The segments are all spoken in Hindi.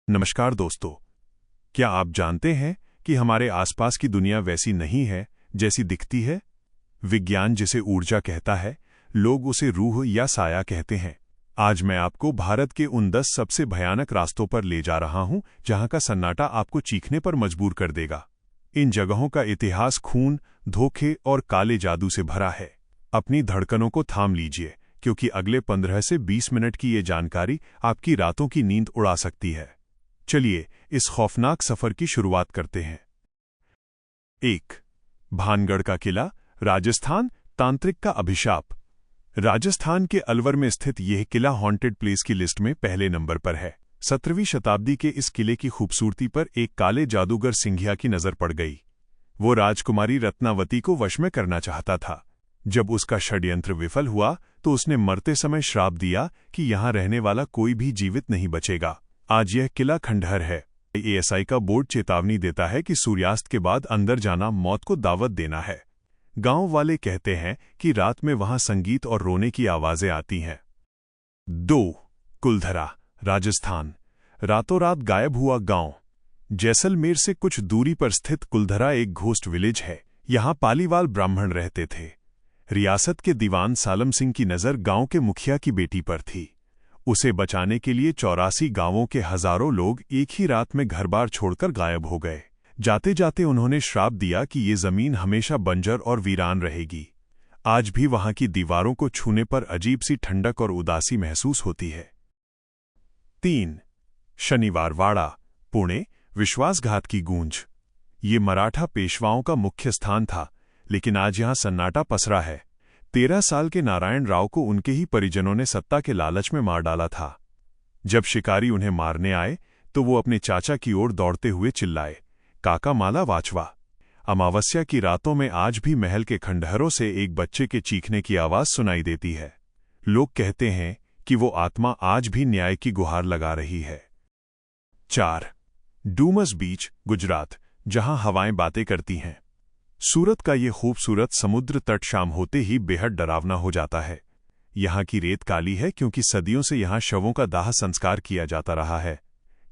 नमस्कार दोस्तों। क्या आप जानते हैं कि हमारे आसपास की दुनिया वैसी नहीं है जैसी दिखती है? विज्ञान जिसे ऊर्जा कहता है, लोग उसे रूह या साया कहते हैं। आज मैं आपको भारत के उन 10 सबसे भयानक रास्तों पर ले जा रहा हूं जहां का सन्नाटा आपको चीखने पर मजबूर कर देगा। इन जगहों का इतिहास खून, धोखे और काले जादू से भरा है। अपनी धड़कनों को थाम लीजिए, क्योंकि अगले 15 से 20 मिनट की ये जानकारी आपकी रातों की नींद उड़ा सकती है। चलिए इस खौफनाक सफर की शुरुआत करते हैं। 1. भानगढ़ का किला, राजस्थान, तांत्रिक का अभिशाप। राजस्थान के अलवर में स्थित यह किला हॉन्टेड प्लेस की लिस्ट में पहले नंबर पर है। 17वीं शताब्दी के इस किले की खूबसूरती पर एक काले जादूगर सिंघिया की नजर पड़ गई। वो राजकुमारी रत्नावती को वश में करना चाहता था। जब उसका षड्यंत्र विफल हुआ तो उसने मरते समय श्राप दिया कि यहां रहने वाला कोई भी जीवित नहीं बचेगा। आज यह किला खंडहर है। एएसआई का बोर्ड चेतावनी देता है कि सूर्यास्त के बाद अंदर जाना मौत को दावत देना है। गांव वाले कहते हैं कि रात में वहां संगीत और रोने की आवाजें आती हैं। 2. कुलधरा, राजस्थान। रातों रात गायब हुआ गांव। जैसलमेर से कुछ दूरी पर स्थित कुलधरा एक घोस्ट विलेज है। यहां पालीवाल ब्राह्मण रहते थे। रियासत के दीवान सालम सिंह की नजर गांव के मुखिया की बेटी पर थी। उसे बचाने के लिए 84 गांवों के हजारों लोग एक ही रात में घर-बार छोड़कर गायब हो गए। जाते जाते उन्होंने श्राप दिया कि ये जमीन हमेशा बंजर और वीरान रहेगी। आज भी वहां की दीवारों को छूने पर अजीब सी ठंडक और उदासी महसूस होती है। 3. शनिवार वाड़ा, पुणे। विश्वासघात की गूंज। ये मराठा पेशवाओं का मुख्य स्थान था, लेकिन आज यहां सन्नाटा पसरा है। 13 साल के नारायण राव को उनके ही परिजनों ने सत्ता के लालच में मार डाला था। जब शिकारी उन्हें मारने आए तो वो अपने चाचा की ओर दौड़ते हुए चिल्लाए, काका माला वाचवा। अमावस्या की रातों में आज भी महल के खंडहरों से एक बच्चे के चीखने की आवाज सुनाई देती है। लोग कहते हैं कि वो आत्मा आज भी न्याय की गुहार लगा रही है। 4. डूमस बीच, गुजरात, जहां हवाएं बातें करती हैं। सूरत का ये खूबसूरत समुद्र तट शाम होते ही बेहद डरावना हो जाता है। यहाँ की रेत काली है क्योंकि सदियों से यहाँ शवों का दाह संस्कार किया जाता रहा है।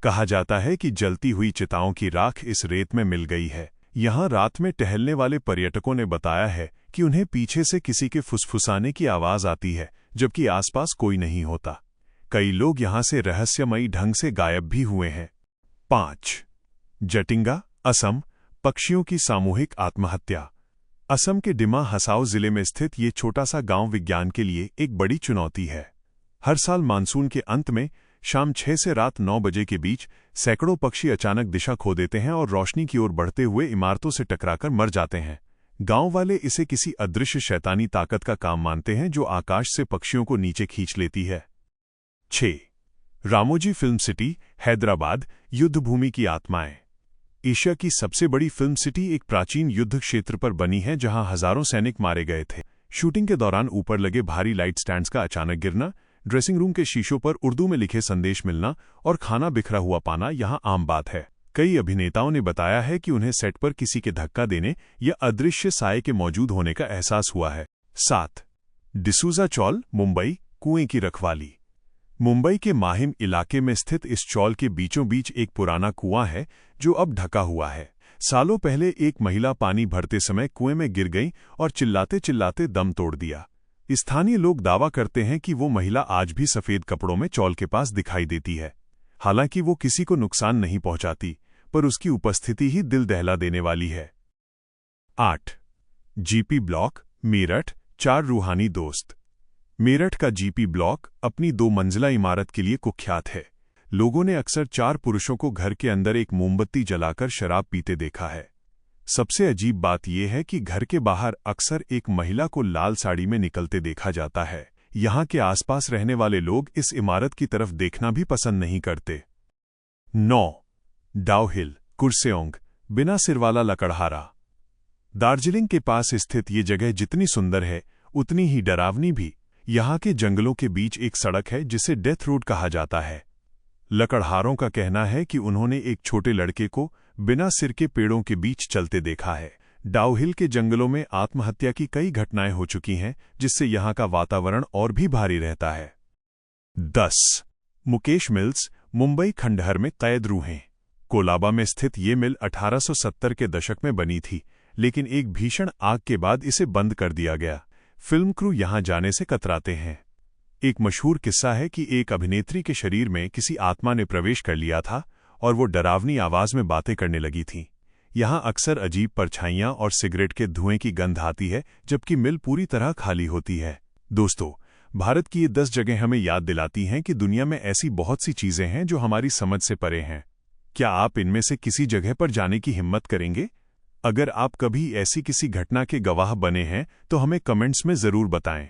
कहा जाता है कि जलती हुई चिताओं की राख इस रेत में मिल गई है। यहाँ रात में टहलने वाले पर्यटकों ने बताया है कि उन्हें पीछे से किसी के फुसफुसाने की आवाज आती है, जबकि आसपास कोई नहीं होता। कई लोग यहाँ से रहस्यमयी ढंग से गायब भी हुए हैं। 5. जटिंगा, असम। पक्षियों की सामूहिक आत्महत्या। असम के डिमा हसाओ जिले में स्थित ये छोटा सा गांव विज्ञान के लिए एक बड़ी चुनौती है। हर साल मानसून के अंत में शाम 6 से रात 9 बजे के बीच सैकड़ों पक्षी अचानक दिशा खो देते हैं और रोशनी की ओर बढ़ते हुए इमारतों से टकराकर मर जाते हैं। गांव वाले इसे किसी अदृश्य शैतानी ताकत का काम मानते हैं जो आकाश से पक्षियों को नीचे खींच लेती है। 6. Ramoji film city, Hyderabad. युद्धभूमि की आत्माएं। एशिया की सबसे बड़ी फिल्म सिटी एक प्राचीन युद्ध क्षेत्र पर बनी है जहां हजारों सैनिक मारे गए थे। शूटिंग के दौरान ऊपर लगे भारी लाइट स्टैंड्स का अचानक गिरना, ड्रेसिंग रूम के शीशों पर उर्दू में लिखे संदेश मिलना और खाना बिखरा हुआ पाना यहां आम बात है। कई अभिनेताओं ने बताया है कि उन्हें सेट पर किसी के धक्का देने या अदृश्य साये के मौजूद होने का एहसास हुआ है। 7. डिसूजा चौल, मुंबई। कुएं की रखवाली। मुंबई के माहिम इलाके में स्थित इस चौल के बीचों बीच एक पुराना कुआं है जो अब ढका हुआ है। सालों पहले एक महिला पानी भरते समय कुएं में गिर गई और चिल्लाते चिल्लाते दम तोड़ दिया। स्थानीय लोग दावा करते हैं कि वो महिला आज भी सफेद कपड़ों में चौल के पास दिखाई देती है। हालांकि वो किसी को नुकसान नहीं पहुंचाती, पर उसकी उपस्थिति ही दिल दहला देने वाली है। 8. GP block, Meerut. 4 रूहानी दोस्त। मेरठ का जीपी ब्लॉक अपनी 2 मंजिला इमारत के लिए कुख्यात है। लोगों ने अक्सर 4 पुरुषों को घर के अंदर एक मोमबत्ती जलाकर शराब पीते देखा है। सबसे अजीब बात यह है कि घर के बाहर अक्सर एक महिला को लाल साड़ी में निकलते देखा जाता है। यहाँ के आसपास रहने वाले लोग इस इमारत की तरफ देखना भी पसंद नहीं करते। 9. डाउहिल, कुर्सेओंग, बिना सिरवाला लकड़हारा। दार्जिलिंग के पास स्थित ये जगह जितनी सुंदर है उतनी ही डरावनी भी। यहाँ के जंगलों के बीच एक सड़क है जिसे डेथ रोड कहा जाता है। लकड़हारों का कहना है कि उन्होंने एक छोटे लड़के को बिना सिर के पेड़ों के बीच चलते देखा है। डाउहिल के जंगलों में आत्महत्या की कई घटनाएं हो चुकी हैं, जिससे यहाँ का वातावरण और भी भारी रहता है। 10. मुकेश मिल्स, मुंबई खंडहर में कैद रूहें। कोलाबा में स्थित ये मिल 1870 के दशक में बनी थी, लेकिन एक भीषण आग के बाद इसे बंद कर दिया गया। फिल्म क्रू यहां जाने से कतराते हैं। एक मशहूर किस्सा है कि एक अभिनेत्री के शरीर में किसी आत्मा ने प्रवेश कर लिया था और वो डरावनी आवाज में बातें करने लगी थी। यहां अक्सर अजीब परछाइयां और सिगरेट के धुएं की गंध आती है, जबकि मिल पूरी तरह खाली होती है। दोस्तों, भारत की ये 10 जगह हमें याद दिलाती हैं कि दुनिया में ऐसी बहुत सी चीजें हैं जो हमारी समझ से परे हैं। क्या आप इनमें से किसी जगह पर जाने की हिम्मत करेंगे? अगर आप कभी ऐसी किसी घटना के गवाह बने हैं तो हमें कमेंट्स में जरूर बताएं।